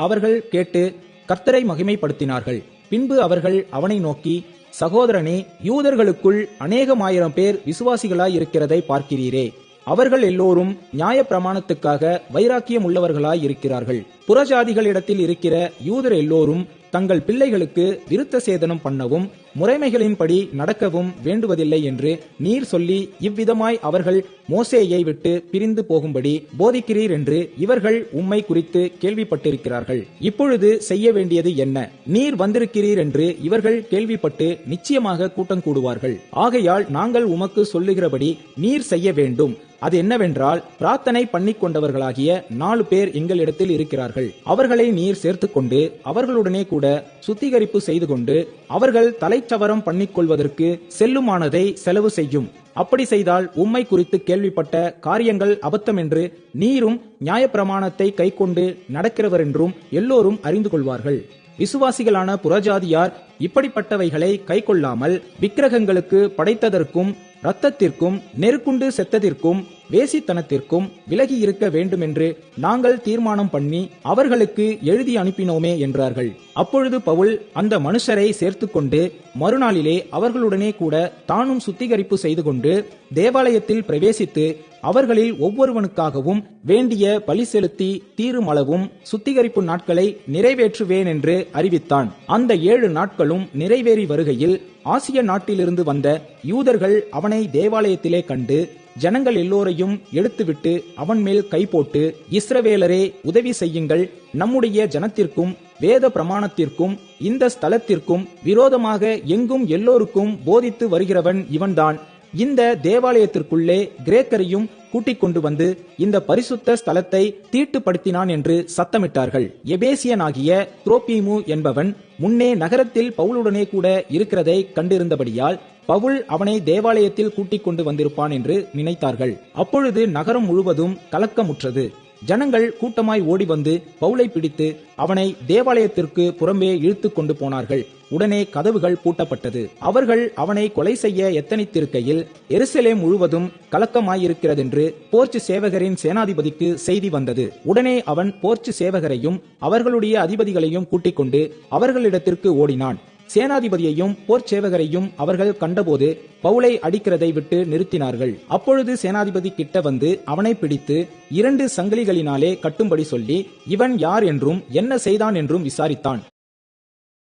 அவர்கள் கேட்டு கர்த்தரை மகிமைப்படுத்தினார்கள். பின்பு அவர்கள் அவனை நோக்கி, சகோதரனே, யூதர்களுக்குள் அநேகமாயிரம் பேர் விசுவாசிகளாய் இருக்கிறதை பார்க்கிறீரே. அவர்கள் எல்லோரும் நியாய பிரமாணத்துக்காக வைராக்கியம் உள்ளவர்களாய் இருக்கிறார்கள். புறஜாதிகளிடத்தில் இருக்கிற யூதர் எல்லோரும் தங்கள் பிள்ளைகளுக்கு விருத்த சேதனம் பண்ணவும் முறைமைகளின்படி நடக்கவும் வேண்டுவதில்லை என்று நீர் சொல்லி இவ்விதமாய் அவர்கள் மோசேயை விட்டு பிரிந்து போகும்படி போதிக்கிறீர் என்று இவர்கள் உம்மை குறித்து கேள்விப்பட்டிருக்கிறார்கள். இப்பொழுது செய்ய வேண்டியது என்ன? நீர் வந்திருக்கிறீர் என்று இவர்கள் கேள்விப்பட்டு நிச்சயமாக கூட்டம் கூடுவார்கள். ஆகையால் நாங்கள் உமக்கு சொல்லுகிறபடி நீர் செய்ய வேண்டும். அது என்னவென்றால், பிரார்த்தனை பண்ணிக் கொண்டவர்களாகிய 4 பேர் எங்களிடத்தில் இருக்கிறார்கள். அவர்களை நீர் சேர்த்துக்கொண்டு அவர்களுடனே கூட சுத்திகரிப்பு செய்து கொண்டு அவர்கள் தலைச்சவரம் பண்ணிக்கொள்வதற்கு செல்லுமானதை செலவு செய்யும். அப்படி செய்தால் உம்மை குறித்து கேள்விப்பட்ட காரியங்கள் அபத்தம் என்று நீரும் நியாயப்பிரமாணத்தை கைக்கொண்டு நடக்கிறவர் என்றும் எல்லோரும் அறிந்து கொள்வார்கள். விசுவாசிகளான புறஜாதியார் இப்படிப்பட்டவைகளை கைக்கொள்ளாமல் விக்கிரகங்களுக்கு படைத்ததற்கும் இரத்தத்திற்கும் நெருக்குண்டு செத்ததிற்கும் வேசித்தனத்திற்கும் விலகி இருக்க வேண்டும் என்று நாங்கள் தீர்மானம் பண்ணி அவர்களுக்கு எழுதி அனுப்பினோமே என்றார்கள். அப்பொழுது பவுல் அந்த மனுஷரை சேர்த்துக்கொண்டு மறுநாளிலே அவர்களுடனே கூட தானும் சுத்திகரிப்பு செய்து கொண்டு தேவாலயத்தில் பிரவேசித்து அவர்களில் ஒவ்வொருவனுக்காகவும் வேண்டிய பலி செலுத்தி தீருமளவும் சுத்திகரிப்பு நாட்களை நிறைவேற்றுவேன் என்று அறிவித்தான். அந்த 7 நாட்களும் நிறைவேறி வருகையில் ஆசிய நாட்டிலிருந்து வந்த யூதர்கள் அவனை தேவாலயத்திலே கண்டு ஜனங்கள் எல்லோரையும் எடுத்துவிட்டு அவன் மேல் கை போட்டு, இஸ்ரவேலரே, உதவி செய்யுங்கள், நம்முடைய ஜனத்திற்கும் வேத பிரமாணத்திற்கும் இந்த ஸ்தலத்திற்கும் விரோதமாக எங்கும் எல்லோருக்கும் போதித்து வருகிறவன் இவன்தான். இந்த தேவாலயத்திற்குள்ளே கிரேக்கரையும் கூட்டிக் கொண்டு வந்து இந்த பரிசுத்த ஸ்தலத்தை தீட்டுப்படுத்தினான் என்று சத்தமிட்டார்கள். எபேசியனாகிய துரோபீமு என்பவன் முன்னே நகரத்தில் பவுலுடனே கூட இருக்கிறதை கண்டிருந்தபடியால் பவுல் அவனை தேவாலயத்தில் கூட்டிக் கொண்டு வந்திருப்பான் என்று நினைத்தார்கள். அப்பொழுது நகரம் முழுவதும் கலக்கமுற்றது. ஜனங்கள் கூட்டமாய் ஓடி வந்து பவுலை பிடித்து அவனை தேவாலயத்திற்கு புறம்பே இழுத்து கொண்டு போனார்கள். உடனே கதவுகள் பூட்டப்பட்டது. அவர்கள் அவனை கொலை செய்ய எத்தனித்திருக்கையில் எருசலேம் முழுவதும் கலக்கமாயிருக்கிறதென்று போர்ச்சு சேவகரின் சேனாதிபதிக்கு செய்தி வந்தது. உடனே அவன் போர்ச்சு சேவகரையும் அவர்களுடைய அதிபதிகளையும் கூட்டிக் கொண்டு அவர்களிடத்திற்கு ஓடினான். சேனாதிபதியையும் போர்ச்சேவகரையும் அவர்கள் கண்டபோது பவுலை அடிக்கிறதை விட்டு நிறுத்தினார்கள். அப்பொழுது சேனாதிபதி கிட்ட வந்து அவனை பிடித்து 2 சங்கிலிகளினாலே கட்டும்படி சொல்லி இவன் யார் என்றும் என்ன செய்தான் என்றும் விசாரித்தான்.